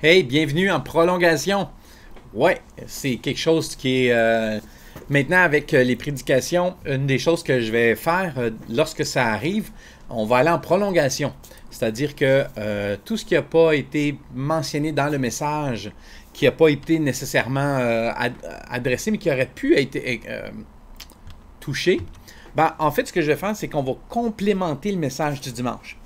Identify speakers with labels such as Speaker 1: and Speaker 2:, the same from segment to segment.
Speaker 1: Hey, bienvenue en prolongation. Ouais, c'est quelque chose qui est maintenant avec les prédications, une des choses que je vais faire lorsque ça arrive, on va aller en prolongation. C'est-à-dire que tout ce qui n'a pas été mentionné dans le message, qui n'a pas été nécessairement adressé, mais qui aurait pu être touché, ben, en fait, ce que je vais faire, c'est qu'on va complémenter le message du dimanche.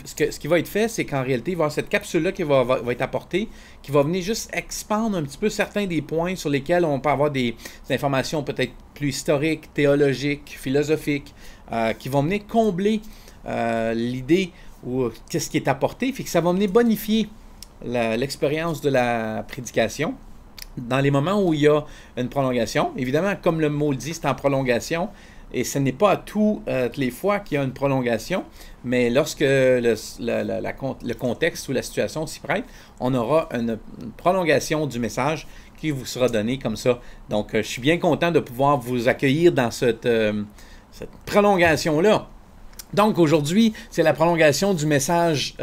Speaker 1: Ce qui va être fait, c'est qu'en réalité, il va y avoir cette capsule-là qui va être apportée, qui va venir juste expandre un petit peu certains des points sur lesquels on peut avoir des informations peut-être plus historiques, théologiques, philosophiques, qui vont venir combler l'idée ou qu'est-ce qui est apporté, fait que ça va venir bonifier l'expérience de la prédication. Dans les moments où il y a une prolongation, évidemment, comme le mot le dit, c'est en prolongation, et ce n'est pas à toutes les fois qu'il y a une prolongation, mais lorsque le contexte ou la situation s'y prête, on aura une prolongation du message qui vous sera donné comme ça. Donc, je suis bien content de pouvoir vous accueillir dans cette prolongation-là. Donc aujourd'hui, c'est la prolongation du message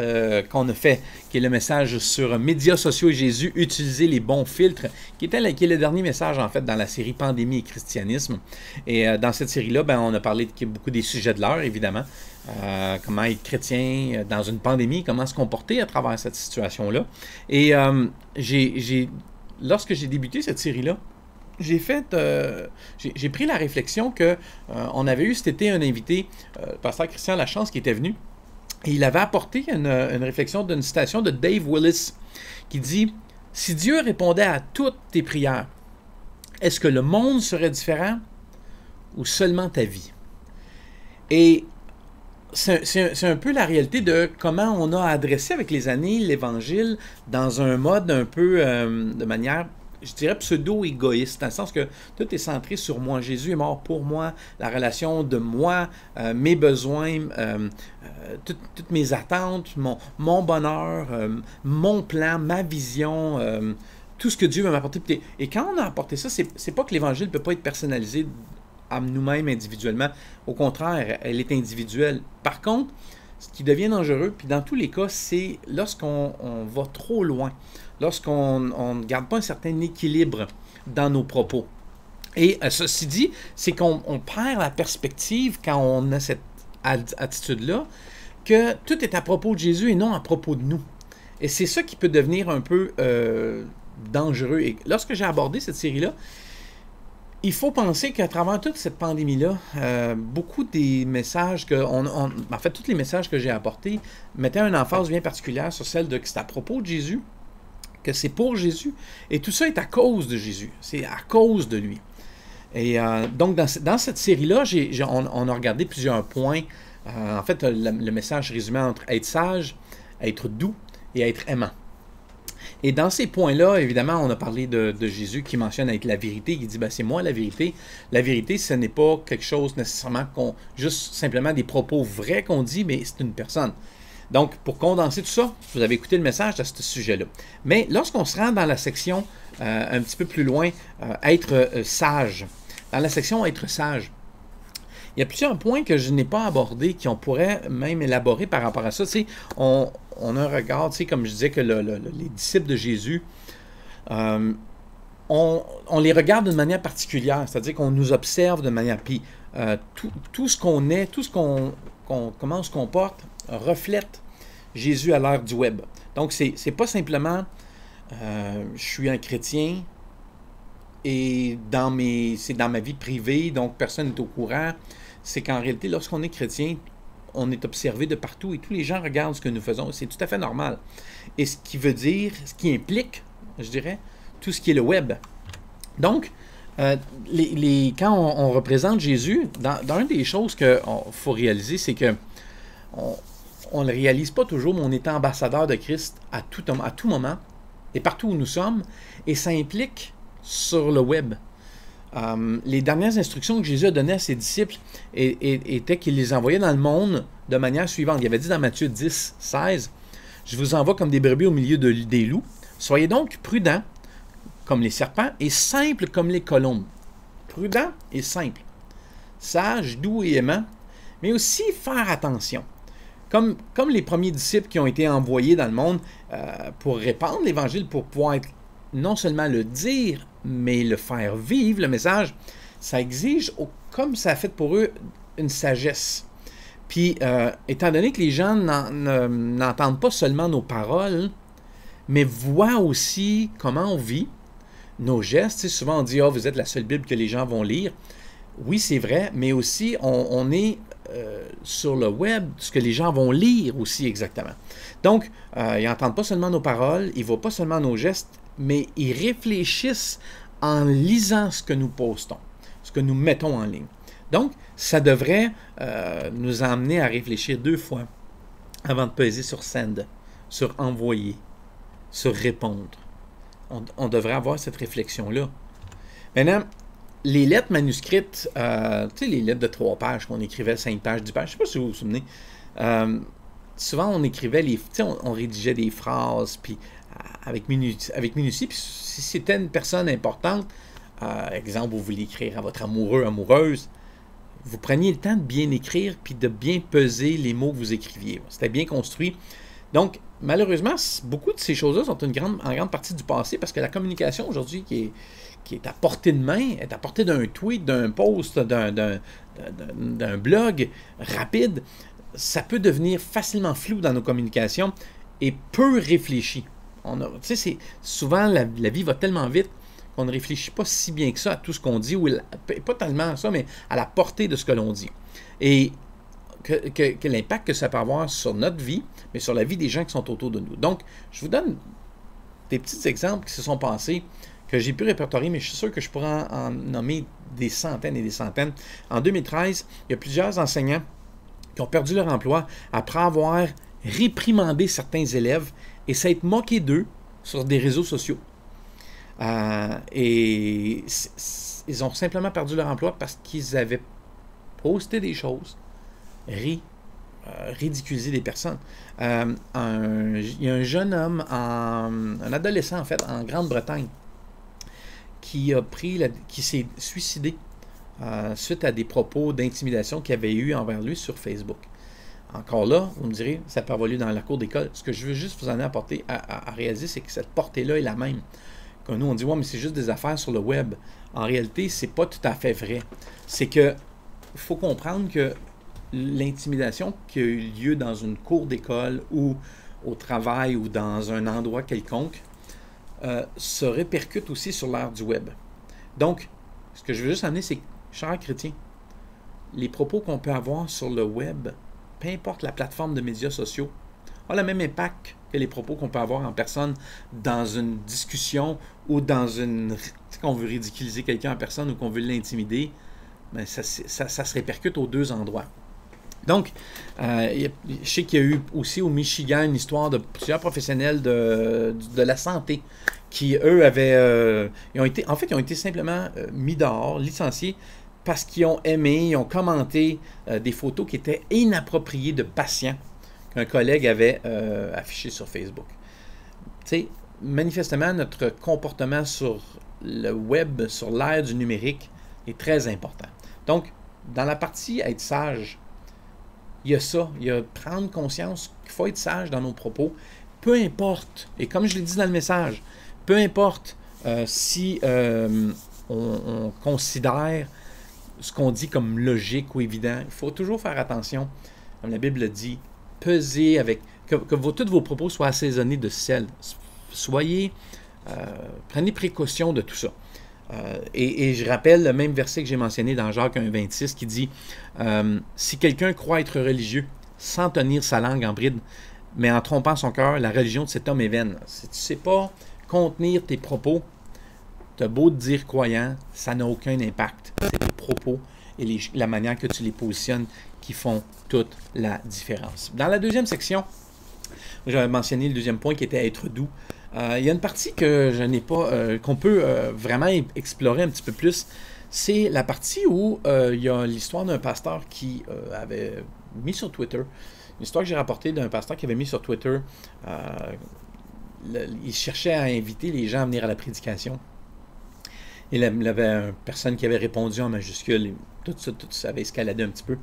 Speaker 1: qu'on a fait, qui est le message sur médias sociaux et Jésus, utiliser les bons filtres, qui est le dernier message en fait dans la série Pandémie et christianisme. Et dans cette série-là, ben, on a parlé de beaucoup des sujets de l'heure, évidemment. Comment être chrétien dans une pandémie, comment se comporter à travers cette situation-là. Et lorsque j'ai débuté cette série-là, j'ai pris la réflexion que on avait eu cet été un invité, le pasteur Christian Lachance, qui était venu, et il avait apporté une réflexion d'une citation de Dave Willis, qui dit « Si Dieu répondait à toutes tes prières, est-ce que le monde serait différent ou seulement ta vie? » Et c'est un peu la réalité de comment on a adressé avec les années l'Évangile dans un mode un peu de manière, je dirais, pseudo-égoïste, dans le sens que tout est centré sur moi. Jésus est mort pour moi, la relation de moi, mes besoins, toutes mes attentes, mon bonheur, mon plan, ma vision, tout ce que Dieu veut m'apporter. Et quand on a apporté ça, c'est pas que l'Évangile ne peut pas être personnalisé à nous-mêmes individuellement. Au contraire, elle est individuelle. Par contre, ce qui devient dangereux, puis dans tous les cas, c'est lorsqu'on va trop loin, lorsqu'on ne garde pas un certain équilibre dans nos propos. Et ceci dit, c'est qu'on perd la perspective quand on a cette attitude-là, que tout est à propos de Jésus et non à propos de nous. Et c'est ça qui peut devenir un peu dangereux. Et lorsque j'ai abordé cette série-là, il faut penser qu'à travers toute cette pandémie-là, beaucoup des messages en fait, tous les messages que j'ai apportés mettaient une emphase bien particulière sur celle de que c'est à propos de Jésus, que c'est pour Jésus, et tout ça est à cause de Jésus, c'est à cause de lui. Et donc, dans cette série-là, on a regardé plusieurs points. En fait, le message résumé entre être sage, être doux et être aimant. Et dans ces points-là, évidemment, on a parlé de Jésus qui mentionne être la vérité, qui dit ben, c'est moi la vérité. La vérité, ce n'est pas quelque chose nécessairement juste simplement des propos vrais qu'on dit, mais c'est une personne. Donc, pour condenser tout ça, vous avez écouté le message à ce sujet-là. Mais lorsqu'on se rend dans la section un petit peu plus loin, être sage, dans la section être sage, il y a plusieurs points que je n'ai pas abordés, qu'on pourrait même élaborer par rapport à ça. Tu sais, on a un regard, tu sais, comme je disais, que les disciples de Jésus, on les regarde d'une manière particulière, c'est-à-dire qu'on nous observe de manière... Puis tout ce qu'on est, tout ce comment on se comporte, reflète Jésus à l'ère du web. Donc, c'est pas simplement je suis un chrétien et c'est dans ma vie privée, donc personne n'est au courant. C'est qu'en réalité, lorsqu'on est chrétien, on est observé de partout et tous les gens regardent ce que nous faisons. C'est tout à fait normal. Et ce qui implique, je dirais, tout ce qui est le web. Donc, quand on représente Jésus, dans une des choses qu'il faut réaliser, c'est que on ne le réalise pas toujours, mais on est ambassadeur de Christ à tout moment et partout où nous sommes. Et ça implique sur le web. Les dernières instructions que Jésus a données à ses disciples étaient qu'il les envoyait dans le monde de manière suivante. Il avait dit dans Matthieu 10, 16, « Je vous envoie comme des brebis au milieu des loups. Soyez donc prudents comme les serpents et simples comme les colombes. » Prudent et simple. Sage, doux et aimant, mais aussi faire attention. comme les premiers disciples qui ont été envoyés dans le monde pour répandre l'Évangile, pour pouvoir non seulement le dire, mais le faire vivre, le message, ça exige, comme ça a fait pour eux, une sagesse. Puis, étant donné que les gens n'entendent pas seulement nos paroles, mais voient aussi comment on vit, nos gestes. Tu sais, souvent on dit « Ah, vous êtes la seule Bible que les gens vont lire ». Oui, c'est vrai, mais aussi on est sur le web, ce que les gens vont lire aussi exactement. Donc, ils n'entendent pas seulement nos paroles, ils ne voient pas seulement nos gestes, mais ils réfléchissent en lisant ce que nous postons, ce que nous mettons en ligne. Donc, ça devrait nous emmener à réfléchir 2 fois avant de peser sur Send, sur Envoyer, sur Répondre. On devrait avoir cette réflexion-là. Maintenant, les lettres manuscrites, tu sais, les lettres de 3 pages qu'on écrivait, 5 pages, 10 pages, je ne sais pas si vous vous souvenez, souvent on écrivait, tu sais, on rédigeait des phrases, puis avec minutie, puis si c'était une personne importante, exemple, vous vouliez écrire à votre amoureux, amoureuse, vous preniez le temps de bien écrire, puis de bien peser les mots que vous écriviez. C'était bien construit. Donc, malheureusement, beaucoup de ces choses-là sont en grande partie du passé, parce que la communication aujourd'hui qui est à portée de main, est à portée d'un tweet, d'un post, d'un blog rapide, ça peut devenir facilement flou dans nos communications et peu réfléchi. Tu sais, souvent, la vie va tellement vite qu'on ne réfléchit pas si bien que ça à tout ce qu'on dit, ou pas tellement à ça, mais à la portée de ce que l'on dit. Et que l'impact que ça peut avoir sur notre vie, mais sur la vie des gens qui sont autour de nous. Donc, je vous donne des petits exemples qui se sont passés, que j'ai pu répertorier, mais je suis sûr que je pourrais en nommer des centaines et des centaines. En 2013, il y a plusieurs enseignants qui ont perdu leur emploi après avoir réprimandé certains élèves et s'être moqué d'eux sur des réseaux sociaux. Et ils ont simplement perdu leur emploi parce qu'ils avaient posté des choses, ridiculisé des personnes. Il y a un jeune homme, un adolescent en fait, en Grande-Bretagne, qui s'est suicidé suite à des propos d'intimidation qu'il avait eu envers lui sur Facebook. Encore là, vous me direz, ça peut avoir lieu dans la cour d'école. Ce que je veux juste vous en apporter à réaliser, c'est que cette portée-là est la même. Quand nous, on dit, ouais, mais c'est juste des affaires sur le web. En réalité, c'est pas tout à fait vrai. C'est que il faut comprendre que l'intimidation qui a eu lieu dans une cour d'école ou au travail ou dans un endroit quelconque se répercute aussi sur l'ère du web. Donc, ce que je veux juste amener, c'est que, chers chrétiens, les propos qu'on peut avoir sur le web, peu importe la plateforme de médias sociaux, ont le même impact que les propos qu'on peut avoir en personne dans une discussion ou dans une... Tu sais, qu'on veut ridiculiser quelqu'un en personne ou qu'on veut l'intimider, ben ça se répercute aux 2 endroits. Donc, je sais qu'il y a eu aussi au Michigan une histoire de plusieurs professionnels de la santé qui, eux, ils ont été simplement mis dehors, licenciés, parce qu'ils ont aimé, ils ont commenté des photos qui étaient inappropriées de patients qu'un collègue avait affichées sur Facebook. Tu sais, manifestement, notre comportement sur le web, sur l'ère du numérique, est très important. Donc, dans la partie être sage, il y a ça, il y a prendre conscience qu'il faut être sage dans nos propos, peu importe, et comme je l'ai dit dans le message, peu importe si on considère ce qu'on dit comme logique ou évident, il faut toujours faire attention, comme la Bible le dit, peser avec, que tous vos propos soient assaisonnés de sel. Prenez précaution de tout ça. Et je rappelle le même verset que j'ai mentionné dans Jacques 1,26 qui dit si quelqu'un croit être religieux sans tenir sa langue en bride, mais en trompant son cœur, la religion de cet homme est vaine. Si tu ne sais pas contenir tes propos, tu as beau te dire croyant, ça n'a aucun impact. C'est tes propos et la manière que tu les positionnes qui font toute la différence. Dans la deuxième section, j'avais mentionné le deuxième point qui était être doux. Il y a une partie que je n'ai pas, qu'on peut vraiment explorer un petit peu plus. C'est la partie où il y a l'histoire d'un pasteur qui avait mis sur Twitter, une histoire que j'ai rapportée d'un pasteur qui avait mis sur Twitter, il cherchait à inviter les gens à venir à la prédication. Il avait une personne qui avait répondu en majuscule, et tout ça avait escaladé un petit peu.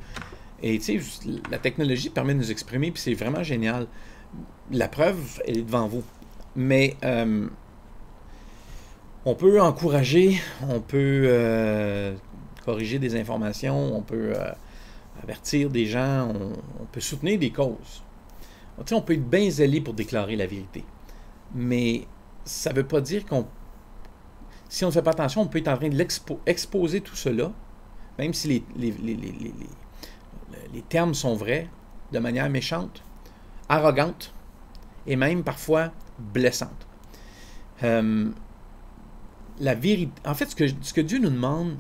Speaker 1: Et tu sais, la technologie permet de nous exprimer, puis c'est vraiment génial. La preuve, elle est devant vous. Mais on peut encourager, on peut corriger des informations, on peut avertir des gens, on peut soutenir des causes. Tu sais, on peut être bien zélé pour déclarer la vérité. Mais ça ne veut pas dire qu'on... Si on ne fait pas attention, on peut être en train d'exposer tout cela, même si les termes sont vrais, de manière méchante, arrogante et même parfois blessante. La vérité... En fait, ce que Dieu nous demande,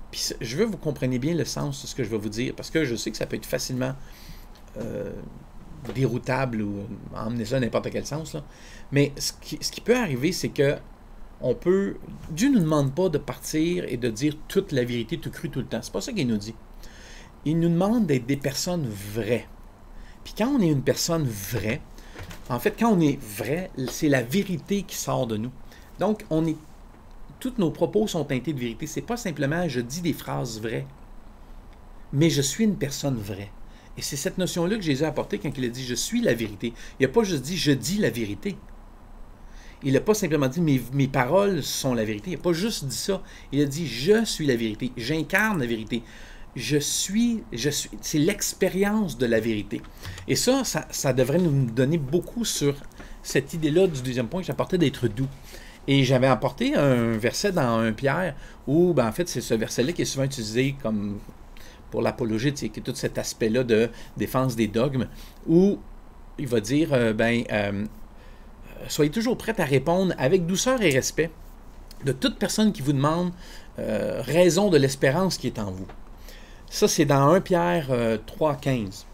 Speaker 1: puis je veux que vous compreniez bien le sens de ce que je vais vous dire, parce que je sais que ça peut être facilement déroutable ou emmener ça à n'importe quel sens, là. Mais ce qui peut arriver, c'est que Dieu ne nous demande pas de partir et de dire toute la vérité tout cru tout le temps. C'est pas ça qu'il nous dit. Il nous demande d'être des personnes vraies. Puis quand on est une personne vraie, en fait, quand on est vrai, c'est la vérité qui sort de nous. Donc, tous nos propos sont teintés de vérité. C'est pas simplement je dis des phrases vraies, mais je suis une personne vraie. Et c'est cette notion-là que Jésus a apportée quand il a dit « je suis la vérité ». Il n'a pas juste dit « je dis la vérité ». Il n'a pas simplement dit « mes paroles sont la vérité ». Il n'a pas juste dit ça. Il a dit « je suis la vérité ». J'incarne la vérité. Je suis, c'est l'expérience de la vérité. Et ça devrait nous donner beaucoup sur cette idée-là du deuxième point que j'apportais d'être doux. Et j'avais apporté un verset dans 1 Pierre où, en fait, c'est ce verset-là qui est souvent utilisé comme pour l'apologie, qui est tout cet aspect-là de défense des dogmes, où il va dire, soyez toujours prêts à répondre avec douceur et respect de toute personne qui vous demande raison de l'espérance qui est en vous. Ça, c'est dans 1 Pierre 3,15.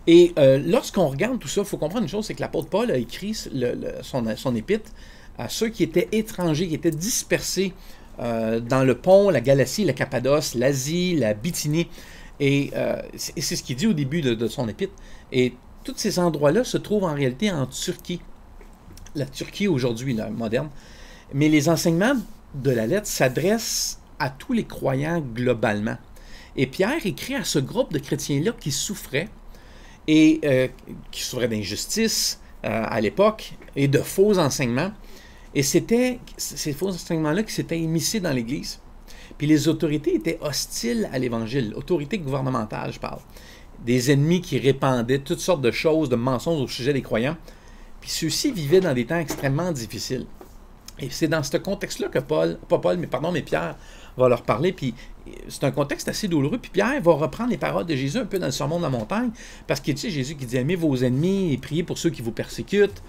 Speaker 1: Et lorsqu'on regarde tout ça, il faut comprendre une chose, c'est que l'apôtre Paul a écrit son épître à ceux qui étaient étrangers, qui étaient dispersés dans le Pont, la Galatie, la Cappadoce, l'Asie, la Bithynie. Et c'est ce qu'il dit au début de son épître. Et tous ces endroits-là se trouvent en réalité en Turquie. La Turquie aujourd'hui, moderne. Mais les enseignements de la lettre s'adressent à tous les croyants globalement. Et Pierre écrit à ce groupe de chrétiens-là qui souffraient, et qui souffraient d'injustice à l'époque, et de faux enseignements. Et c'était ces faux enseignements-là qui s'étaient immiscés dans l'Église. Puis les autorités étaient hostiles à l'Évangile, autorités gouvernementales, je parle. Des ennemis qui répandaient toutes sortes de choses, de mensonges au sujet des croyants. Puis ceux-ci vivaient dans des temps extrêmement difficiles. Et c'est dans ce contexte-là que mais Pierre va leur parler, puis c'est un contexte assez douloureux, puis Pierre va reprendre les paroles de Jésus un peu dans le Sermon de la montagne, parce que tu sais, Jésus qui dit « Aimez vos ennemis et priez pour ceux qui vous persécutent ».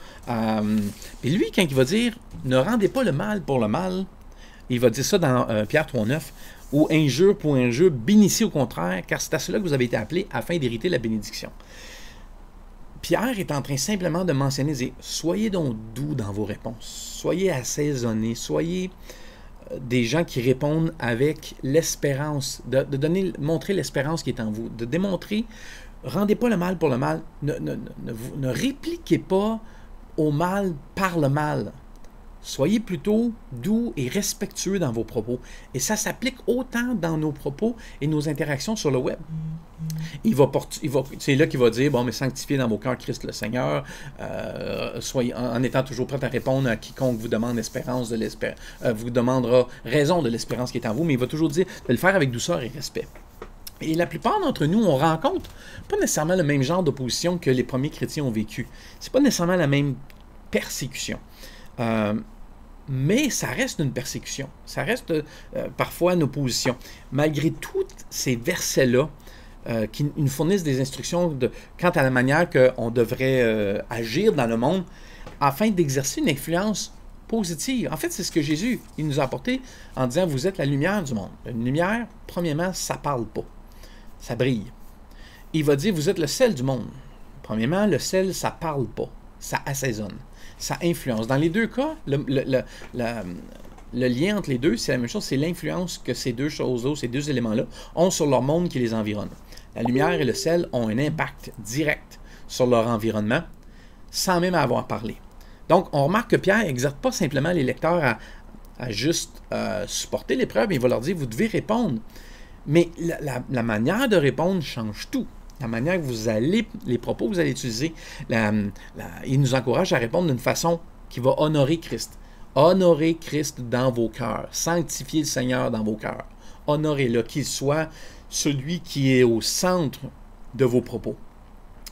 Speaker 1: Puis lui, quand il va dire « Ne rendez pas le mal pour le mal », il va dire ça dans Pierre 3,9, « Ou injure pour injure, bénissez au contraire, car c'est à cela que vous avez été appelés afin d'hériter la bénédiction ». Pierre est en train simplement de mentionner, de dire, soyez donc doux dans vos réponses, soyez assaisonnés, soyez des gens qui répondent avec l'espérance, montrer l'espérance qui est en vous, de démontrer, rendez pas le mal pour le mal, ne répliquez pas au mal par le mal. Soyez plutôt doux et respectueux dans vos propos. Et ça s'applique autant dans nos propos et nos interactions sur le web. C'est là qu'il va dire, bon, mais sanctifiez dans vos cœurs Christ le Seigneur, soyez, en étant toujours prêt à répondre à quiconque vous demande vous demandera raison de l'espérance qui est en vous, mais il va toujours dire de le faire avec douceur et respect. Et la plupart d'entre nous, on rencontre pas nécessairement le même genre d'opposition que les premiers chrétiens ont vécu. C'est pas nécessairement la même persécution. Mais ça reste une persécution. Ça reste parfois une opposition. Malgré tous ces versets-là, qui nous fournissent des instructions quant à la manière qu'on devrait agir dans le monde afin d'exercer une influence positive. En fait, c'est ce que Jésus il nous a apporté en disant « Vous êtes la lumière du monde ». Une lumière, premièrement, ça ne parle pas. Ça brille. Il va dire « Vous êtes le sel du monde ». Premièrement, le sel, ça ne parle pas. Ça assaisonne. Ça influence. Dans les deux cas, le lien entre les deux, c'est la même chose. C'est l'influence que ces deux choses-là, ces deux éléments-là, ont sur leur monde qui les environne. La lumière et le sel ont un impact direct sur leur environnement, sans même avoir parlé. Donc, on remarque que Pierre n'exhorte pas simplement les lecteurs à juste supporter l'épreuve, mais il va leur dire, vous devez répondre. Mais la manière de répondre change tout. La manière que vous allez, les propos que vous allez utiliser, il nous encourage à répondre d'une façon qui va honorer Christ. Honorez Christ dans vos cœurs. Sanctifiez le Seigneur dans vos cœurs. Honorez-le, qu'il soit celui qui est au centre de vos propos.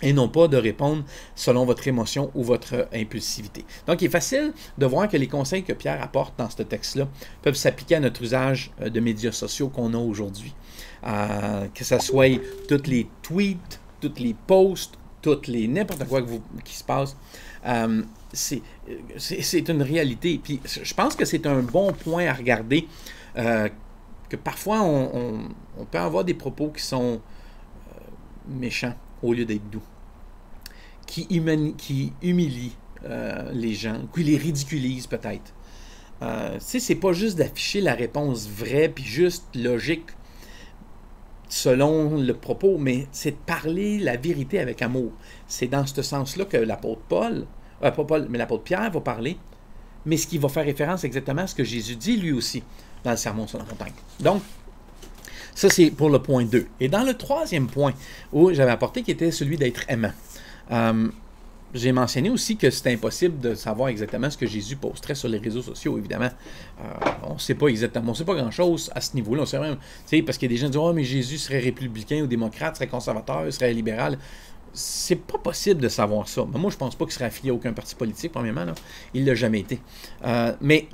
Speaker 1: Et non pas de répondre selon votre émotion ou votre impulsivité. Donc, il est facile de voir que les conseils que Pierre apporte dans ce texte-là peuvent s'appliquer à notre usage de médias sociaux qu'on a aujourd'hui. Que ce soit tous les tweets, tous les posts, n'importe quoi qui se passe. C'est une réalité. Puis, je pense que c'est un bon point à regarder, que parfois, on peut avoir des propos qui sont méchants au lieu d'être doux, qui humilient les gens, qui les ridiculisent peut-être. C'est pas juste d'afficher la réponse vraie puis juste logique selon le propos, mais c'est de parler la vérité avec amour. C'est dans ce sens-là que l'apôtre l'apôtre Pierre va parler, mais ce qui va faire référence exactement à ce que Jésus dit lui aussi dans le Sermon sur la montagne. Donc, ça, c'est pour le point 2. Et dans le troisième point où j'avais apporté, qui était celui d'être aimant, j'ai mentionné aussi que c'était impossible de savoir exactement ce que Jésus posterait sur les réseaux sociaux, évidemment. On ne sait pas exactement, on ne sait pas grand-chose à ce niveau-là. On sait même, parce qu'il y a des gens qui disent « Oh, mais Jésus serait républicain ou démocrate, serait conservateur, serait libéral. » C'est pas possible de savoir ça. Mais moi, je ne pense pas qu'il serait affilié à aucun parti politique, premièrement. Là. Il ne l'a jamais été. Mais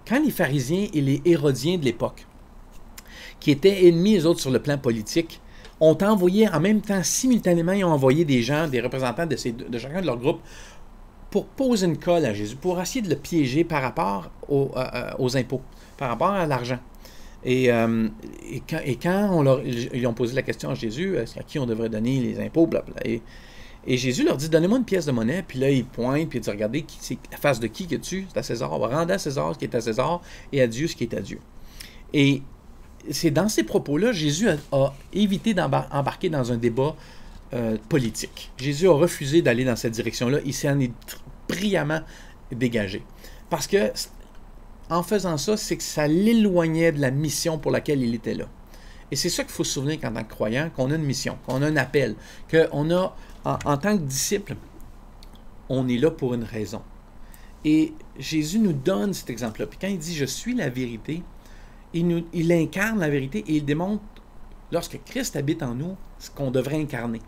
Speaker 1: quand les pharisiens et les hérodiens de l'époque, qui étaient ennemis, eux autres, sur le plan politique, ont envoyé, en même temps, simultanément, ils ont envoyé des gens, des représentants de chacun de leurs groupes, pour poser une colle à Jésus, pour essayer de le piéger par rapport aux impôts, par rapport à l'argent. Et quand ils ont posé la question à Jésus, à qui on devrait donner les impôts, blablabla, et Jésus leur dit, donnez-moi une pièce de monnaie, puis là, il pointe, puis il dit, regardez, c'est la face de qui que tu, c'est à César, on va rendre à César ce qui est à César, et à Dieu ce qui est à Dieu. Et c'est dans ces propos-là, Jésus a évité d'embarquer dans un débat politique. Jésus a refusé d'aller dans cette direction-là. Il s'en est brillamment dégagé. Parce que, en faisant ça, c'est que ça l'éloignait de la mission pour laquelle il était là. Et c'est ça qu'il faut se souvenir qu'en tant que croyant, qu'on a une mission, qu'on a un appel, qu'on a, en tant que disciple, on est là pour une raison. Et Jésus nous donne cet exemple-là. Puis quand il dit « Je suis la vérité », il incarne la vérité et il démontre, lorsque Christ habite en nous, ce qu'on devrait incarner.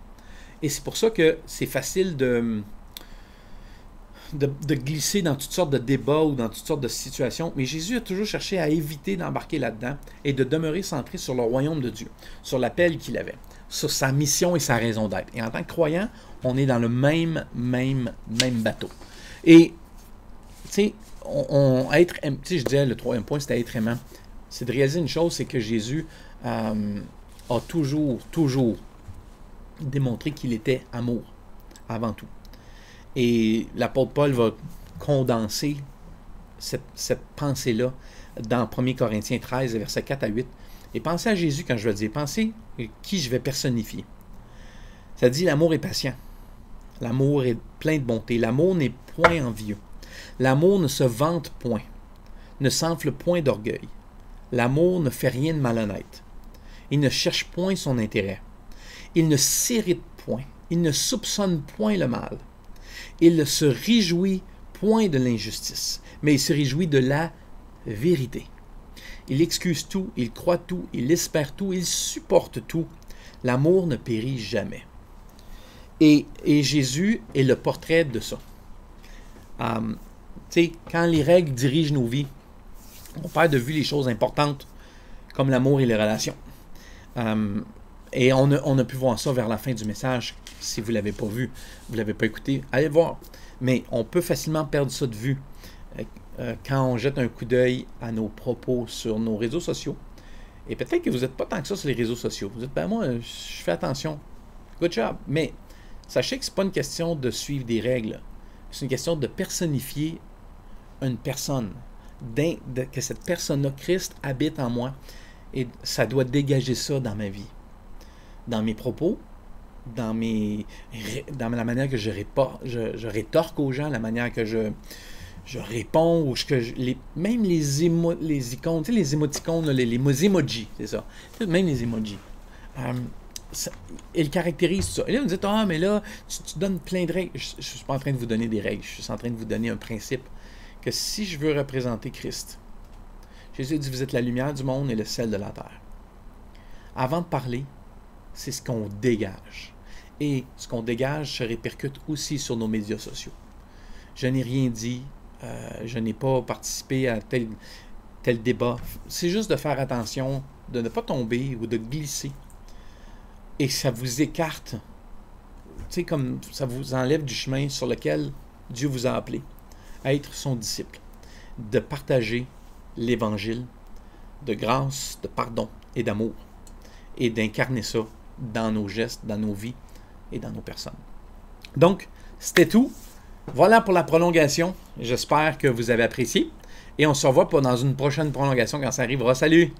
Speaker 1: Et c'est pour ça que c'est facile de glisser dans toutes sortes de débats ou dans toutes sortes de situations. Mais Jésus a toujours cherché à éviter d'embarquer là-dedans et de demeurer centré sur le royaume de Dieu, sur l'appel qu'il avait, sur sa mission et sa raison d'être. Et en tant que croyant, on est dans le même bateau. Et, tu sais, je disais, le troisième point, c'était être aimant. C'est de réaliser une chose, c'est que Jésus a toujours démontré qu'il était amour, avant tout. Et l'apôtre Paul va condenser cette pensée-là dans 1 Corinthiens 13, versets 4 à 8. Et pensez à Jésus quand je vais le dire. Pensez qui je vais personnifier. Ça dit, l'amour est patient. L'amour est plein de bonté. L'amour n'est point envieux. L'amour ne se vante point, ne s'enfle point d'orgueil. L'amour ne fait rien de malhonnête. Il ne cherche point son intérêt. Il ne s'irrite point. Il ne soupçonne point le mal. Il ne se réjouit point de l'injustice, mais il se réjouit de la vérité. Il excuse tout, il croit tout, il espère tout, il supporte tout. L'amour ne périt jamais. Et Jésus est le portrait de ça. Tu sais, quand les règles dirigent nos vies, on perd de vue les choses importantes comme l'amour et les relations. Et on a pu voir ça vers la fin du message. Si vous ne l'avez pas vu, vous ne l'avez pas écouté, allez le voir. Mais on peut facilement perdre ça de vue quand on jette un coup d'œil à nos propos sur nos réseaux sociaux. Et peut-être que vous n'êtes pas tant que ça sur les réseaux sociaux. Vous dites, ben moi, je fais attention. Good job. Mais sachez que ce n'est pas une question de suivre des règles. C'est une question de personnifier une personne. Que cette personne-là, Christ, habite en moi. Et ça doit dégager ça dans ma vie. Dans mes propos, dans la manière que je rétorque aux gens, la manière que je je réponds, ou même les icônes, tu sais, les émoticônes, les emojis, c'est ça. Même les emojis. Ils caractérisent ça. Et là, vous me dites, ah, mais là, tu donnes plein de règles. Je ne suis pas en train de vous donner des règles, je suis en train de vous donner un principe que si je veux représenter Christ, Jésus dit, vous êtes la lumière du monde et le sel de la terre. Avant de parler, c'est ce qu'on dégage. Et ce qu'on dégage se répercute aussi sur nos médias sociaux. Je n'ai rien dit, je n'ai pas participé à tel débat. C'est juste de faire attention, de ne pas tomber ou de glisser. Et ça vous écarte, tu sais, comme ça vous enlève du chemin sur lequel Dieu vous a appelé à être son disciple, de partager l'Évangile de grâce, de pardon et d'amour, et d'incarner ça dans nos gestes, dans nos vies et dans nos personnes. Donc, c'était tout. Voilà pour la prolongation. J'espère que vous avez apprécié. Et on se revoit dans une prochaine prolongation quand ça arrivera. Salut!